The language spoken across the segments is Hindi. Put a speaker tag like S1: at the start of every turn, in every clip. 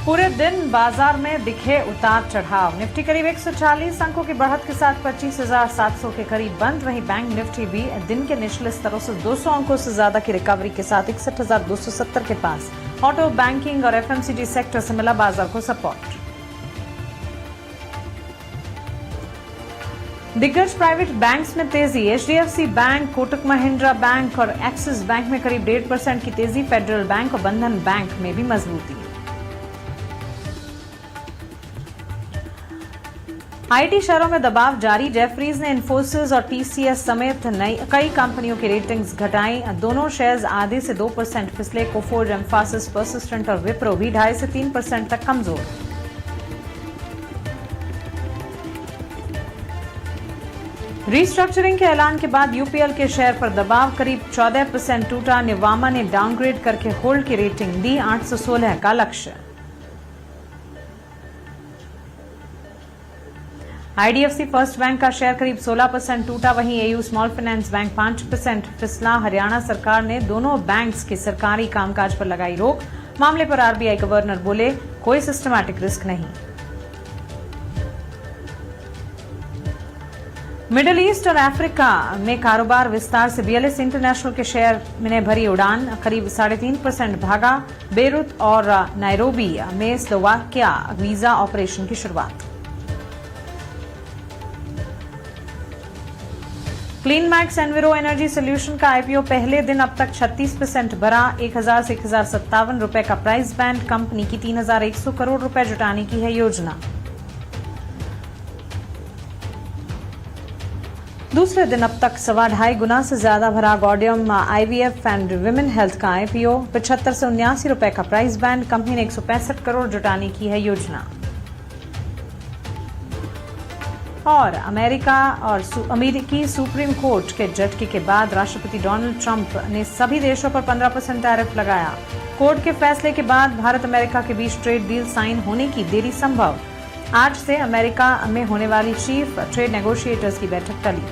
S1: पूरे दिन बाजार में दिखे उतार चढ़ाव। निफ्टी करीब 140 अंकों की बढ़त के साथ 25,700 के करीब बंद। वहीं बैंक निफ्टी भी दिन के निचले स्तरों से 200 अंकों से ज्यादा की रिकवरी के साथ 61,270 के पास। ऑटो, बैंकिंग और एफएमसीजी सेक्टर से मिला बाजार को सपोर्ट। दिग्गज प्राइवेट बैंक्स में तेजी। HDFC bank, Kotak Mahindra bank और एक्सिस बैंक में करीब 1.5% की तेजी। फेडरल बैंक और बंधन बैंक में भी मजबूती। आईटी शेयरों में दबाव जारी। जेफरीज ने इन्फोसिस और टीसीएस समेत कई कंपनियों की रेटिंग्स घटाई। दोनों शेयर्स आधे से 2% फिसले। कोफोर्ज, एम्फासिस, परसिस्टेंट और विप्रो भी 2.5 से 3% तक कमजोर। रीस्ट्रक्चरिंग के ऐलान के बाद यूपीएल के शेयर पर दबाव करीब 14% टूटा। निवामा ने डाउनग्रेड करके होल्ड की रेटिंग दी। 816 का लक्ष्य। आईडीएफसी फर्स्ट बैंक का शेयर करीब 16% टूटा। वहीं एयू स्मॉल फाइनेंस बैंक 5% फिसला। हरियाणा सरकार ने दोनों बैंक्स के सरकारी कामकाज पर लगाई रोक। मामले पर आरबीआई गवर्नर बोले, कोई सिस्टमैटिक रिस्क नहीं। मिडिल ईस्ट और अफ्रीका में कारोबार विस्तार से बीएलएस इंटरनेशनल के शेयर ने भरी उड़ान। करीब 3.5% भागा। बेरूत और नायरोबी में स्लोवाकिया वीजा ऑपरेशन की शुरुआत। क्लीन मैक्स एनविरो एनर्जी सोल्यूशन का आईपीओ पहले दिन अब तक 36% भरा। 1,000 से 1,057 रुपए का प्राइस बैंड। कंपनी की 3,100 करोड़ रुपए जुटाने की है योजना। दूसरे दिन अब तक 2.25 गुना से ज्यादा भरा गॉर्डियम आईवीएफ एंड विमेन हेल्थ का आईपीओ। 75 से 79 रुपए का प्राइस बैंड। कंपनी ने 165 करोड़ जुटाने की है योजना। और अमेरिकी सुप्रीम कोर्ट के झटके के बाद राष्ट्रपति डोनाल्ड ट्रंप ने सभी देशों पर 15% टैरिफ लगाया। कोर्ट के फैसले के बाद भारत अमेरिका के बीच ट्रेड डील साइन होने की देरी संभव। आज से अमेरिका में होने वाली चीफ ट्रेड नेगोशिएटर्स की बैठक टली।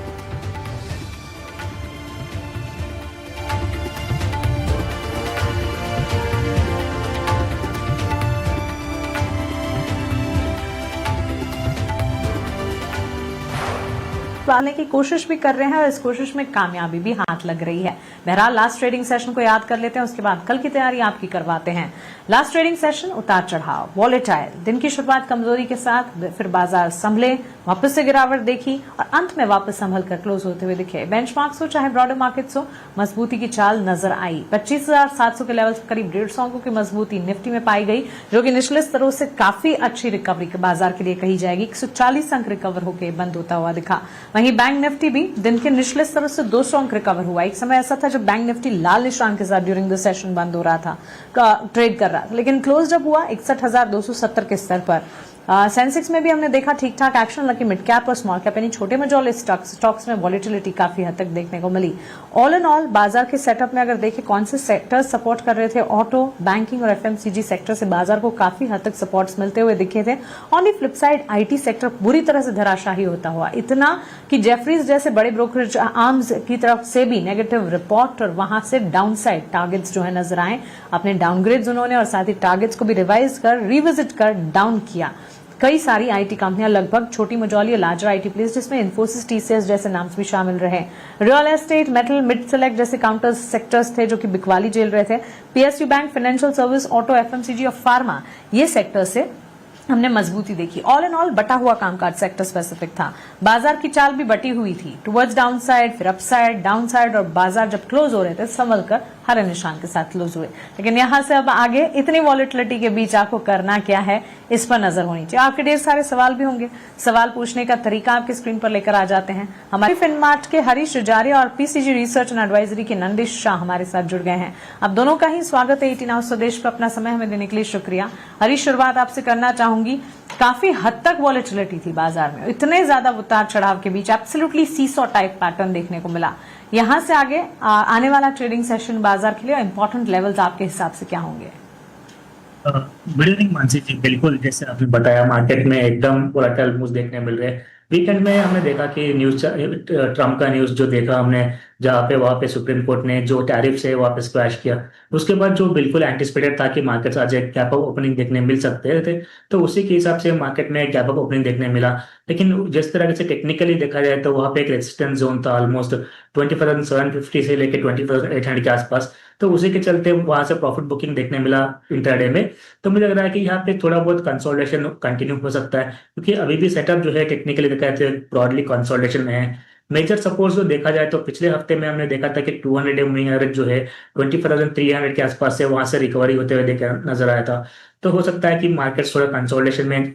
S1: पालने की कोशिश भी कर रहे हैं और इस कोशिश में कामयाबी भी हाथ लग रही है। बहरहाल लास्ट ट्रेडिंग सेशन को याद कर लेते हैं, उसके बाद कल की तैयारी आपकी करवाते हैं। लास्ट ट्रेडिंग सेशन उतार चढ़ाव, वॉलेटाइल। दिन की शुरुआत कमजोरी के साथ, फिर बाजार संभले, वापस से गिरावट देखी और अंत में वापस संभल कर क्लोज होते हुए दिखे। बेंचमार्क्स हो चाहे ब्रॉडर मार्केट्स हो, मजबूती की चाल नजर आई। 25,700 के लेवल से करीब 150 अंकों की मजबूती निफ्टी में पाई गई, जो कि निचले स्तरों से काफी अच्छी रिकवरी के बाजार के लिए कही जाएगी। 140 अंक रिकवर होकर बंद होता हुआ दिखा। वहीं बैंक निफ्टी भी दिन के निचले स्तर से 200 अंक रिकवर हुआ। एक समय ऐसा था जब बैंक निफ्टी लाल निशान के साथ ड्यूरिंग द सेशन बंद हो रहा था, ट्रेड कर रहा था, लेकिन क्लोज जब हुआ 61,270 के स्तर पर। सेंसेक्स में भी हमने देखा ठीक ठाक एक्शन, हालांकि मिड कैप और स्मॉल कैप यानी छोटे मझोले स्टॉक्स में वॉलेटिलिटी काफी हद तक देखने को मिली। ऑल इन ऑल बाजार के सेटअप में अगर देखें कौन से सेक्टर्स सपोर्ट कर रहे थे, ऑटो, बैंकिंग और एफएमसीजी सेक्टर से बाजार को काफी हद तक सपोर्ट्स मिलते हुए दिखे थे। On the flip side IT sector बुरी तरह से धराशाही होता हुआ, इतना कि जेफरीज जैसे बड़े ब्रोकरेज आर्म्स की तरफ से भी नेगेटिव रिपोर्ट और वहां से डाउनसाइड टारगेट्स जो है नजर आए। अपने डाउनग्रेड्स उन्होंने और साथ ही टारगेट्स को भी रिवाइज कर रिविजिट कर डाउन किया। कई सारी आईटी कंपनियां, लगभग छोटी मझौली और लार्जर आईटी प्लेस, जिसमें इन्फोसिस, टीसीएस जैसे नाम भी शामिल रहे। Real estate, metal, mid select जैसे काउंटर सेक्टर्स थे जो कि बिकवाली झेल रहे थे। PSU bank, financial service, auto, FMCG और फार्मा, ये सेक्टर से हमने मजबूती देखी। ऑल इन ऑल बटा हुआ कामकाज सेक्टर स्पेसिफिक था। बाजार की चाल भी बटी हुई थी, टुवर्ड्स डाउनसाइड, फिर अपसाइड, डाउनसाइड, और बाजार जब क्लोज हो रहे थे संभल कर हरे निशान के साथ क्लोज हुए। लेकिन यहां से अब आगे इतनी वॉलेटिलिटी के बीच आपको करना क्या है, इस पर नजर होनी चाहिए। आपके ढेर सारे सवाल भी होंगे, सवाल पूछने का तरीका आपकी स्क्रीन पर लेकर आ जाते हैं। हमारे फिनमार्ट के हरीश जुजारिया और पीसीजी रिसर्च एंड एडवाइजरी के नंदिश शाह हमारे साथ जुड़ गए हैं। अब दोनों का ही स्वागत है 18 हाउस स्वदेश पर। अपना समय हमें देने के लिए शुक्रिया। हरीश, शुरुआत आपसे करना चाहूंगी। काफी हद तक वॉलेटिलिटी थी बाजार में, इतने ज्यादा उतार चढ़ाव के बीच एब्सोल्युटली सीसॉ टाइप पैटर्न देखने को मिला। यहां से आगे आने वाला ट्रेडिंग सेशन बाजार के लिए इंपॉर्टेंट लेवल्स आपके हिसाब से क्या होंगे?
S2: गुड इवनिंग मानसी जी। बिल्कुल जैसे आपने बताया, मार्केट में एकदम वोलेटाइल मूव्स देखने मिल रहे हैं। वीकेंड में हमने देखा कि न्यूज, ट्रम्प का न्यूज जो देखा हमने, जहाँ पे वहाँ पे सुप्रीम कोर्ट ने जो टैरिफ है वहाँ पे स्क्वैश किया। उसके बाद जो बिल्कुल एंटिसिपेटेड था कि मार्केट्स आज एक गैप अप ओपनिंग देखने मिल सकते थे, तो उसी के हिसाब से मार्केट में गैप अप ओपनिंग देखने मिला। लेकिन जिस तरह से टेक्निकली देखा जाए तो वहाँ पे एक रेजिस्टेंस जोन था ऑलमोस्ट 20,750 से लेके 20,800 के आसपास। तो उसी के चलते वहां से प्रॉफिट बुकिंग देखने मिला इंटरडे में। तो मुझे लग रहा है कि यहाँ पे थोड़ा बहुत कंसोलिडेशन कंटिन्यू हो सकता है, क्योंकि अभी भी सेटअप जो है टेक्निकली देखा जाए तो ब्रॉडली कंसोलिडेशन में है। मेजर सपोर्ट जो देखा जाए तो पिछले हफ्ते में हमने देखा था कि 200 मूविंग एवरेज जो है 20,300 के आसपास से वहां से रिकवरी होते हुए देखा नजर आया था। तो हो सकता है कि मार्केट थोड़ा कंसोलिडेशन में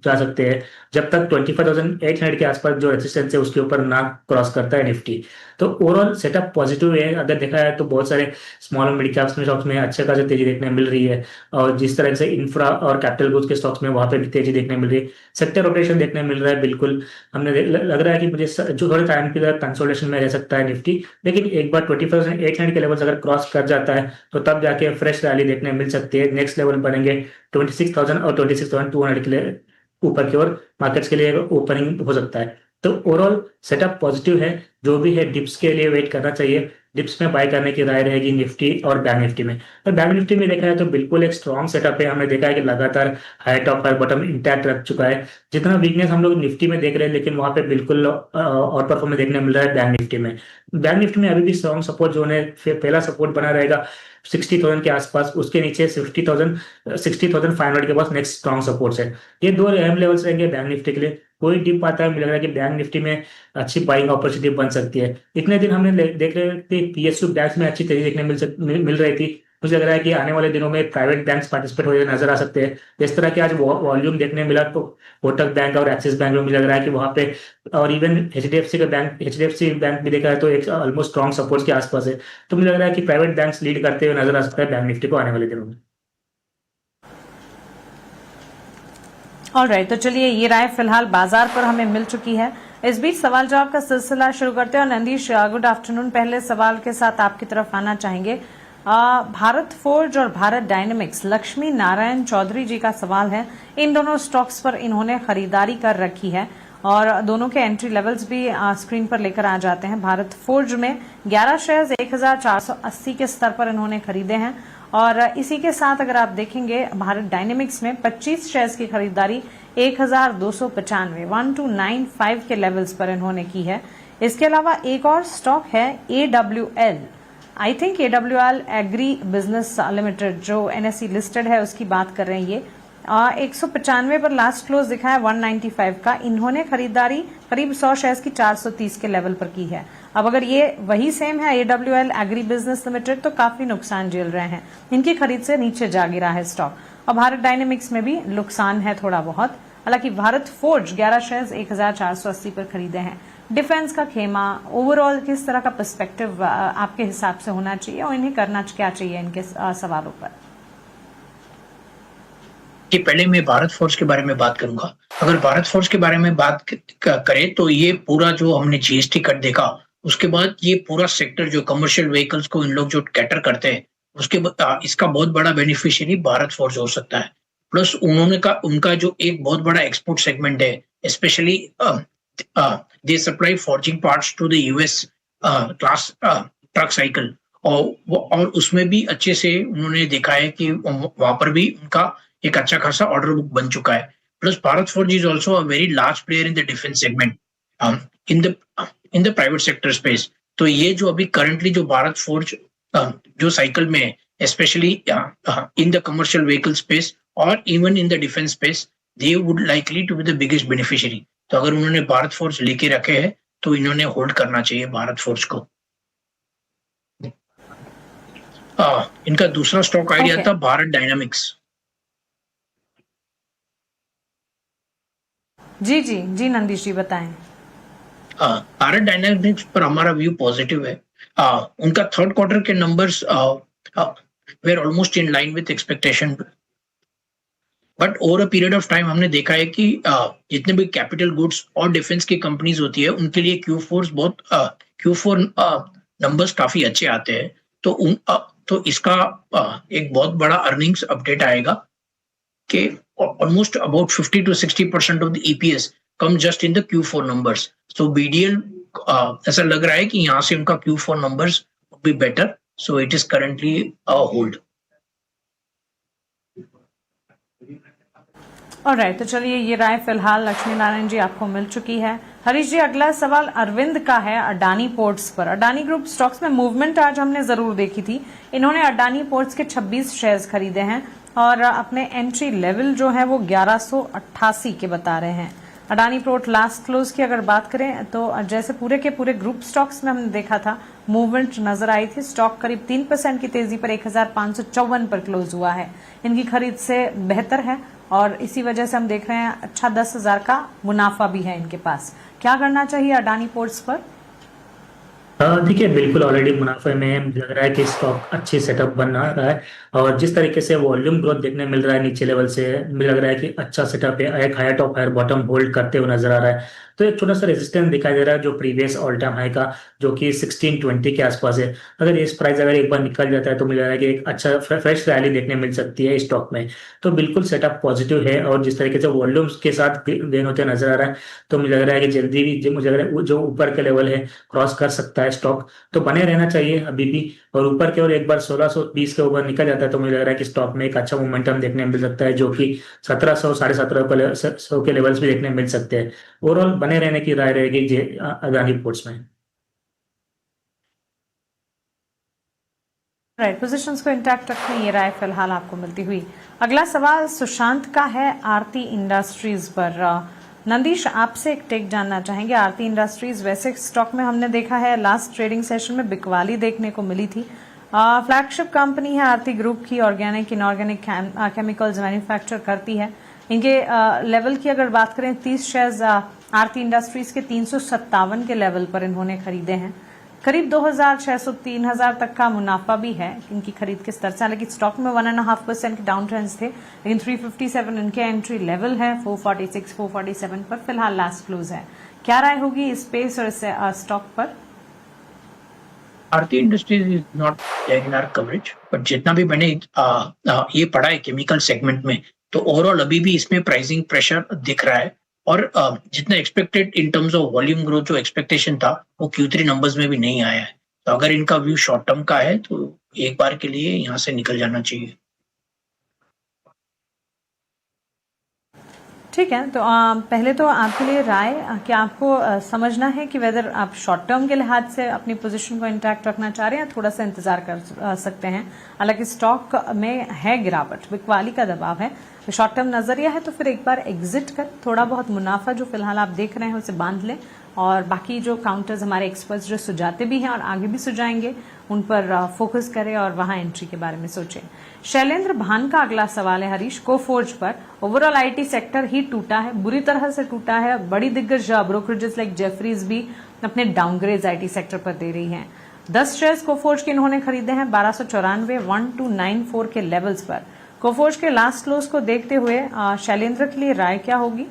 S2: जा सकते हैं जब तक 25,800 के आसपास जो रेजिस्टेंस है उसके ऊपर ना क्रॉस करता है निफ्टी। तो ओवरऑल सेटअप पॉजिटिव है। अगर देखा जाए तो बहुत सारे स्मॉल और मिड कैप्स में स्टॉक्स में अच्छे खासे तेजी देखने मिल रही है, और जिस तरह से इंफ्रा और कैपिटल गुड्स के स्टॉक्स में वहां पे भी तेजी देखने मिल रही है, सेक्टर रोटेशन देखने मिल रहा है। बिल्कुल हमने लग रहा है कि मुझे जो थोड़े टाइम के लिए कंसोलिडेशन में रह सकता है निफ्टी, लेकिन एक बार 20,800 के लेवल्स अगर क्रॉस कर जाता है तो तब जाके फ्रेश रैली देखने मिल सकती है। नेक्स्ट लेवल बनेंगे 26,000 और 26,200 के लिए ऊपर की ओर मार्केट्स के लिए ओपनिंग हो सकता है। तो ओवरऑल सेटअप पॉजिटिव है। जो भी है डिप्स के लिए वेट करना चाहिए। डिप्स में बाय करने की राय रहेगी निफ्टी और बैंक निफ्टी में। और बैंक निफ्टी में देखा है तो बिल्कुल एक स्ट्रॉन्ग सेटअप है। हमने देखा है कि लगातार high top high bottom intact रख चुका है। जितना वीकनेस हम लोग निफ्टी में देख रहे हैं, लेकिन वहां पे बिल्कुल और परफॉर्मेंस देखने मिल रहा है बैंक निफ्टी में। बैंक निफ्टी में अभी भी स्ट्रॉन्ग सपोर्ट जोन है। फिर पहला सपोर्ट बना रहेगा 60,000 के आसपास, उसके नीचे 60,500 के पास नेक्स्ट स्ट्रॉन्ग सपोर्ट्स है। ये दो अहम लेवल्स रहेंगे बैंक निफ्टी के लिए। कोई डिप आता है, मुझे लग रहा है कि बैंक निफ्टी में अच्छी बाइंग अपॉर्चुनिटी बन सकती है। इतने दिन हमने देख रहे थे पीएसयू बैंक्स में अच्छी तेजी देखने मिल रही थी। मुझे लग रहा है कि आने वाले दिनों में प्राइवेट बैंक्स पार्टिसिपेट होते नजर आ सकते हैं। जिस तरह के आज वॉल्यूम देखने मिला तो कोटक बैंक और एक्सिस बैंक में मुझे लग रहा है कि वहां पे, और इवन एचडीएफसी बैंक भी देखा है तो एक ऑलमोस्ट स्ट्रॉन्ग सपोर्ट के आसपास है। तो मुझे लग रहा है कि प्राइवेट बैंक्स लीड करते हुए नजर आ सकता है बैंक निफ्टी को आने वाले दिनों में।
S1: ऑलराइट, तो चलिए ये राय फिलहाल बाजार पर हमें मिल चुकी है। इस बीच सवाल जवाब का सिलसिला शुरू करते हैं। और नंदीश, गुड आफ्टरनून। पहले सवाल के साथ आपकी तरफ आना चाहेंगे। भारत फोर्ज और भारत डायनेमिक्स, लक्ष्मी नारायण चौधरी जी का सवाल है। इन दोनों स्टॉक्स पर इन्होंने खरीदारी कर रखी है और दोनों के एंट्री लेवल्स भी स्क्रीन पर लेकर आ जाते हैं। भारत फोर्ज में 11 शेयर्स 1,480 के स्तर पर इन्होंने खरीदे हैं, और इसी के साथ अगर आप देखेंगे भारत डायनेमिक्स में 25 शेयर्स की खरीदारी 1,295 के लेवल्स पर इन्होंने की है। इसके अलावा एक और स्टॉक है AWL, I think AWL agri business limited, जो NSE लिस्टेड है, उसकी बात कर रहे हैं ये। 195 पर लास्ट क्लोज दिखा है 195 का। इन्होंने खरीदारी करीब 100 शेयर्स की 430 के लेवल पर की है। अब अगर ये वही सेम है AWL एग्री बिजनेस लिमिटेड, तो काफी नुकसान झेल रहे हैं। इनकी खरीद से नीचे जा गिरा है स्टॉक। और भारत डायनेमिक्स में भी नुकसान है थोड़ा बहुत। हालांकि भारत फोर्ज 11 शेयर्स 1,480 पर खरीदे हैं। डिफेंस का खेमा, ओवरऑल किस तरह का पर्सपेक्टिव आपके हिसाब से होना चाहिए और इन्हें करना क्या चाहिए इनके सवालों पर?
S3: कि पहले मैं भारत फोर्ज के बारे में बात करूंगा। अगर भारत फोर्ज के बारे में बात करें तो ये पूरा जो हमने जीएसटी कट देखा, उसके बाद ये पूरा सेक्टर जो कमर्शियल व्हीकल्स को इन लोग जो कैटर करते हैं, उसके इसका बहुत बड़ा बेनिफिशियरी भारत फोर्ज हो सकता है। प्लस उनका जो एक बहुत बड़ा एक्सपोर्ट सेगमेंट है, specially they supply forging parts to the US class truck cycle, और उसमें भी अच्छे से उन्होंने देखा है कि वहां पर भी उनका एक अच्छा खासा ऑर्डर बुक बन चुका है। Plus Bharat forge is also a very large player in the defence segment in the private sector space. तो ये जो अभी करंटली जो भारत फोर्ज जो साइकिल में है, specially in the commercial vehicle space और even in the defence space, they would likely to be the biggest beneficiary. तो अगर उन्होंने भारत फोर्ज लेके रखे हैं तो इन्होंने होल्ड करना चाहिए भारत फोर्ज को। इनका दूसरा स्टॉक आइडिया था भारत डायनामिक्स।
S1: जी नंदीश जी बताएं।
S3: भारत डायनामिक्स पर हमारा व्यू पॉजिटिव है। उनका थर्ड क्वार्टर के numbers were almost in line with expectation, but over a period of time हमने देखा है कि जितने भी कैपिटल गुड्स और डिफेंस की कंपनीज होती है, उनके लिए Q4 नंबर्स काफी अच्छे आते हैं। तो इसका एक बहुत बड़ा अर्निंग्स अपडेट आएगा कि almost about 50 to 60% of the EPS come just in the Q4 numbers. So BDL ऐसा लग रहा है कि यहाँ से उनका Q4 numbers would be better. So it is currently a hold.
S1: Alright, तो चलिए ये राय फिलहाल लक्ष्मी नारायण जी आपको मिल चुकी है। हरीश जी, अगला सवाल अरविंद का है अडानी पोर्ट्स पर। अडानी ग्रुप स्टॉक्स में मूवमेंट आज हमने जरूर देखी थी। इन्होंने अडानी पोर्ट्स के 26 शेयर्स खरीदे हैं और अपने एंट्री लेवल जो है वो 1188 के बता रहे हैं। अडानी पोर्ट लास्ट क्लोज की अगर बात करें तो जैसे पूरे के पूरे ग्रुप स्टॉक्स में हमने देखा था मूवमेंट नजर आई थी। स्टॉक करीब 3% की तेजी पर 1554 पर क्लोज हुआ है। इनकी खरीद से बेहतर है और इसी वजह से हम देख रहे हैं अच्छा 10,000 का मुनाफा भी है इनके पास। क्या करना चाहिए अडानी पोर्ट्स पर?
S2: देखिए, बिल्कुल ऑलरेडी मुनाफे में है। मुझे लग रहा है कि स्टॉक अच्छी सेटअप बन रहा है और जिस तरीके से वॉल्यूम ग्रोथ देखने मिल रहा है नीचे लेवल से, मुझे लग रहा है कि अच्छा सेटअप है। एक higher top higher bottom hold करते हुए नजर आ रहा है। तो एक छोटा सा रेजिस्टेंस दिखाई दे रहा है जो प्रीवियस ऑल टाइम हाई का, जो कि 1620 के आसपास है। अगर इस प्राइस अगर एक बार निकल जाता है तो मुझे लग रहा है कि एक अच्छा फ्रेश रैली देखने मिल सकती है स्टॉक में। तो बिल्कुल सेटअप पॉजिटिव है और जिस तरीके से वॉल्यूम्स के साथ गेन होते नजर आ रहा है तो मुझे लग रहा है कि जल्दी भी मुझे लग रहा है जो ऊपर के लेवल है क्रॉस कर सकता है स्टॉक। तो बने रहना चाहिए अभी भी। और ऊपर की ओर एक बार 1620 के ऊपर निकल जाता है तो मुझे लग रहा है कि स्टॉक में एक अच्छा मोमेंटम देखने मिल सकता है, जो कि 1700 1750 के लेवल्स भी देखने मिल सकते हैं। ओवरऑल बने रहने की राय रहेगी अदानी पोर्ट्स में।
S1: राइट, पोजीशंस को इंटैक्ट रखने ये राय फिलहाल आपको मिलती हुई। अगला सवाल सुशांत का है आरती इंडस्ट्रीज पर। नंदीश, आपसे एक टेक जानना चाहेंगे। आरती इंडस्ट्रीज वैसे स्टॉक में हमने देखा है लास्ट ट्रेडिंग सेशन में बिकवाली देखने को मिली थी। फ्लैगशिप कंपनी है आरती ग्रुप की, ऑर्गेनिक इनऑर्गेनिक केमिकल्स मैन्युफैक्चर करती है। इनके लेवल की अगर बात करें 30 शेयर्स आरती इंडस्ट्रीज के 357 के लेवल पर इन्होंने खरीदे हैं। करीब 2,600 3,000 तक का मुनाफा भी है इनकी खरीद के स्तर से। हालांकि स्टॉक में 1.5% के डाउन ट्रेंड्स थे, लेकिन 357 इनके एंट्री लेवल है। 446 447 पर फिलहाल लास्ट क्लोज है। क्या राय होगी इस स्पेस और इस स्टॉक पर?
S3: Aarti Industries is not in our coverage, but जितना भी मैंने ये पढ़ा है केमिकल सेगमेंट में, तो ओवरऑल अभी भी इसमें प्राइसिंग प्रेशर दिख रहा है। और जितना expected in terms of volume growth जो एक्सपेक्टेशन था वो Q3 नंबर्स में भी नहीं आया है। तो अगर इनका व्यू शॉर्ट टर्म का है तो एक बार के लिए यहाँ से निकल जाना चाहिए।
S1: ठीक है, तो पहले तो आपके लिए राय कि आपको समझना है कि वेदर आप शॉर्ट टर्म के लिहाज से अपनी पोजीशन को इंटैक्ट रखना चाह रहे हैं या थोड़ा सा इंतजार कर सकते हैं। हालांकि स्टॉक में है गिरावट, बिकवाली का दबाव है, तो शॉर्ट टर्म नजरिया है तो फिर एक बार एग्जिट कर थोड़ा बहुत मुनाफा जो फिलहाल आप देख रहे हैं उसे बांध लें और बाकी जो काउंटर्स हमारे एक्सपर्ट्स जो सुझाते भी हैं और आगे भी सुझाएंगे उन पर फोकस करें और वहां एंट्री के बारे में सोचें। शैलेंद्र भान का अगला सवाल है हरीश, कोफोर्ज पर। ओवरऑल आईटी सेक्टर ही टूटा है, बुरी तरह से टूटा है। बड़ी दिग्गज ब्रोकरेजेस लाइक जेफरीज भी अपने डाउनग्रेड आईटी सेक्टर पर दे रही हैं। 10 शेयर्स कोफोर्ज के इन्होंने खरीदे हैं 1294 1294 के लेवल्स पर। कोफोर्ज के लास्ट क्लोज को देखते हुए शैलेंद्र के लिए राय क्या होगी?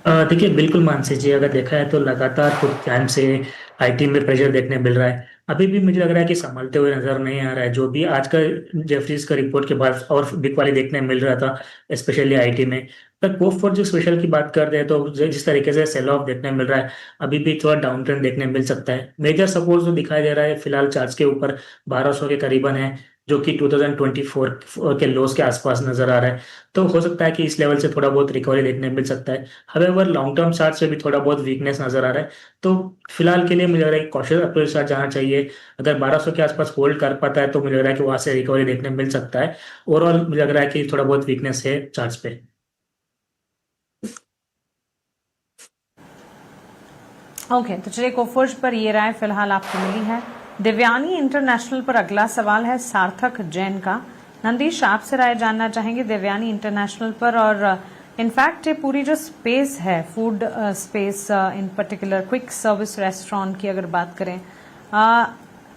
S2: देखिए, बिल्कुल मानसी जी, अगर देखा है तो लगातार कुछ टाइम से आईटी में प्रेशर देखने मिल रहा है। अभी भी मुझे लग रहा है कि संभलते हुए नजर नहीं आ रहा है। जो भी आज का जेफरीज का रिपोर्ट के बाद और बिकवाली देखने मिल रहा था स्पेशली आईटी में। पर कोफोर्ज जो स्पेशल की बात करते हैं तो जिस तरीके से सेल ऑफ देखने मिल रहा है अभी भी थोड़ा डाउन ट्रेंड देखने मिल सकता है। मेजर सपोर्ट जो दिखाई दे रहा है फिलहाल चार्ट्स के ऊपर 1200 के करीबन है, जो कि 2024 के लोस के आसपास नजर आ रहा है। तो हो सकता है कि इस लेवल से थोड़ा बहुत रिकवरी देखने मिल सकता है। हाउएवर लॉन्ग टर्म चार्ट से भी थोड़ा बहुत वीकनेस नजर आ रहा है। तो फिलहाल के लिए मुझे लग रहा है कॉशियस अप्रोच के साथ जाना चाहिए। अगर 1200 के आसपास होल्ड कर पाता है तो मुझे लग रहा है कि वहां से रिकवरी देखने मिल सकता है। ओवरऑल मुझे लग रहा है कि थोड़ा बहुत वीकनेस है चार्ट्स पे।
S1: ओके, तो चलिए कोफोर्ज पर ये राय फिलहाल आपको मिली है। देवयानी इंटरनेशनल पर अगला सवाल है सार्थक जैन का। नंदीश, आपसे राय जानना चाहेंगे देवयानी इंटरनेशनल पर। और इनफैक्ट ये पूरी जो स्पेस है फूड स्पेस, इन पर्टिकुलर क्विक सर्विस रेस्टोरेंट की अगर बात करें,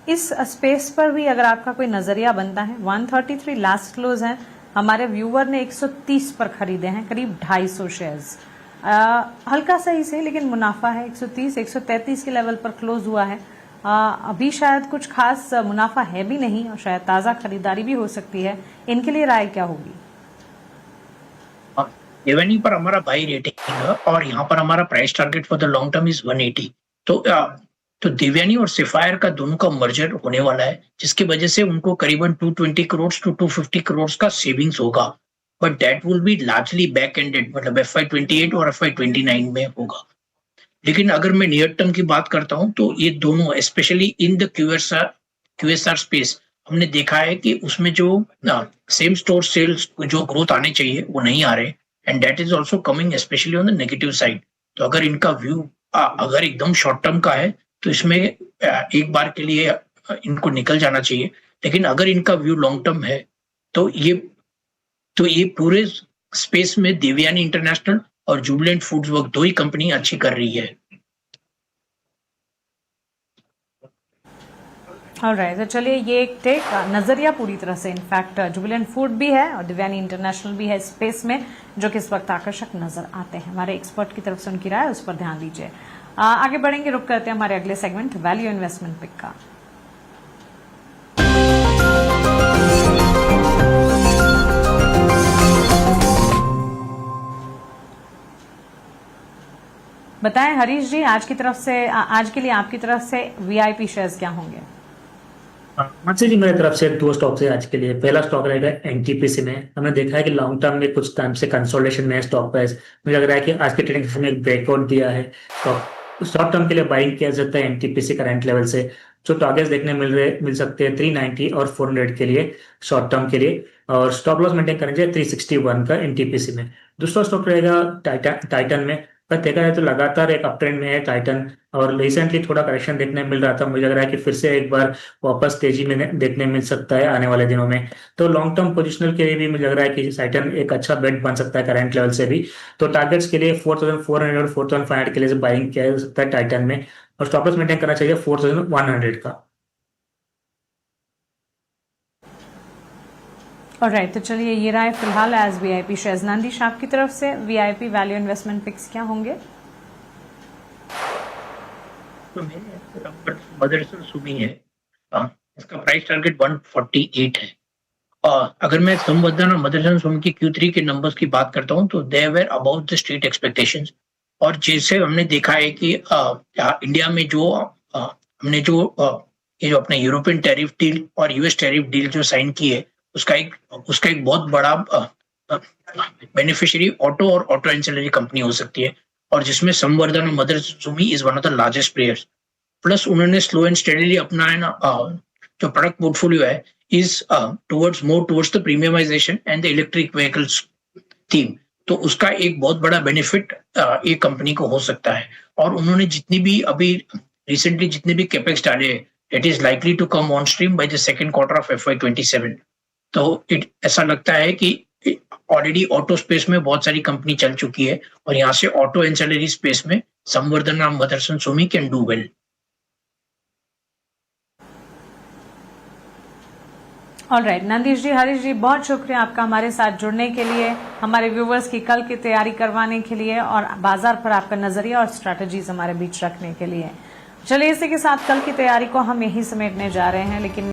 S1: इस स्पेस पर भी अगर आपका कोई नजरिया बनता है, 133 लास्ट क्लोज है। हमारे व्यूअर ने 130 पर खरीदे हैं, करीब 250 शेयर्स। हल्का सही से लेकिन मुनाफा है। 130 133 के लेवल पर क्लोज हुआ है। अभी शायद कुछ खास मुनाफा है भी नहीं और शायद ताजा खरीदारी भी हो सकती है। इनके लिए राय क्या होगी?
S3: देवयानी पर हमारा बाई रेटिंग है और यहाँ पर हमारा price target for the long term is 180। तो देवयानी और सेफायर का दोनों का मर्जर होने वाला है, जिसकी वजह से उनको करीबन 220 करोड़ टू 250 करोड़ का सेविंग्स होगा, but that will be largely back ended, मतलब FY28 और FY29 में होगा। लेकिन अगर मैं नियर टर्म की बात करता हूं तो ये दोनों specially in the QSR space हमने देखा है कि उसमें जो सेम स्टोर सेल्स जो ग्रोथ आने चाहिए वो नहीं आ रहे, and that is also coming specially on the negative side. तो अगर इनका व्यू अगर एकदम शॉर्ट टर्म का है तो इसमें एक बार के लिए इनको निकल जाना चाहिए, लेकिन अगर इनका व्यू लॉन्ग टर्म है तो ये पूरे स्पेस में देवयानी इंटरनेशनल और जुबिलेंट फूड्स वर्क दो ही कंपनी अच्छी कर रही है।
S1: ऑलराइट, तो चलिए ये एक टेक नजरिया पूरी तरह से इनफैक्ट जुबिलेंट फूड भी है और देवयानी इंटरनेशनल भी है स्पेस में, जो कि इस वक्त आकर्षक नजर आते हैं। हमारे एक्सपर्ट की तरफ से उनकी राय, उस पर ध्यान दीजिए। आगे बढ़ेंगे, रुक करते हैं हमारे अगले सेगमेंट वैल्यू इन्वेस्टमेंट पिक का। बताएं हरीश जी, आज के लिए आपकी तरफ से वीआईपी शेयर्स क्या होंगे?
S2: जी मेरी तरफ से दो स्टॉक है आज के लिए। पहला स्टॉक रहेगा एनटीपीसी में। हमने देखा है कि लॉन्ग टर्म में कुछ टाइम से कंसोलिडेशन में है स्टॉक प्राइस। मुझे लग रहा है कि आज के ट्रेडिंग सेशन में एक ब्रेकआउट दिया है, तो शॉर्ट टर्म के लिए बाइंग किया जाता है एनटीपीसी करंट लेवल से। जो टारगेट्स देखने मिल सकते हैं 390 और 400 के लिए शॉर्ट टर्म के लिए, और स्टॉप लॉस मेंटेन करेंगे 361 का एनटीपीसी में। दूसरा स्टॉक रहेगा टाइटन में। पर देखा जाए तो लगातार एक अप ट्रेंड में है टाइटन, और रिसेंटली थोड़ा करेक्शन देखने मिल रहा था। मुझे लग रहा है कि फिर से एक बार वापस तेजी में देखने मिल सकता है आने वाले दिनों में। तो लॉन्ग टर्म पोजिशनल के लिए भी मुझे लग रहा है कि टाइटन एक अच्छा बेट बन सकता है करंट लेवल से भी। तो टारगेट्स के लिए 4400 और 4500 के लिए बाइंग किया जा सकता है टाइटन में, और स्टॉप लॉस मेंटेन करना चाहिए 4100 का।
S1: ऑलराइट, तो चलिए ये रहा फिलहाल एज वीआईपी शेयर्स। नंदीश, आपकी तरफ से वीआईपी वैल्यू इन्वेस्टमेंट पिक्स क्या होंगे?
S3: तो मदरसन सुमी है, इसका प्राइस टारगेट 148 है। अगर मैं संवर्धन और मदरसन सुमी की Q3 के नंबर्स की बात करता हूं तो दे were about the street expectations. और जैसे हमने देखा है कि इंडिया में जो हमने ये जो अपने यूरोपियन टैरिफ डील और यूएस टैरिफ डील जो साइन की है, उसका एक बहुत बड़ा बेनिफिशियरी ऑटो और ऑटो एंसिलरी कंपनी हो सकती है, और जिसमें संवर्धन और Motherson Sumi is one of the largest players. Plus उन्होंने स्लो एंड स्टेडीली अपना जो प्रोडक्ट पोर्टफोलियो है is towards the premiumisation and the electric vehicles theme. तो उसका एक बहुत बड़ा बेनिफिट एक कंपनी को हो सकता है। और उन्होंने रिसेंटली जितने भी कैपेक्स डाले, it is likely to come on stream by the second quarter of FY27। तो ऐसा लगता है कि ऑलरेडी ऑटो स्पेस में बहुत सारी कंपनी चल चुकी है, और यहाँ से ऑटो एंसिलरी स्पेस में संवर्धन और Motherson Sumi can do well.
S1: Alright, Nandish ji, Harish ji, बहुत शुक्रिया आपका हमारे साथ जुड़ने के लिए, हमारे व्यूवर्स की कल की तैयारी करवाने के लिए, और बाजार पर आपका नजरिया और स्ट्रैटेजीज हमारे बीच रखने के लिए। चलिए इसी के साथ कल की तैयारी को हम यही समेटने जा रहे हैं, लेकिन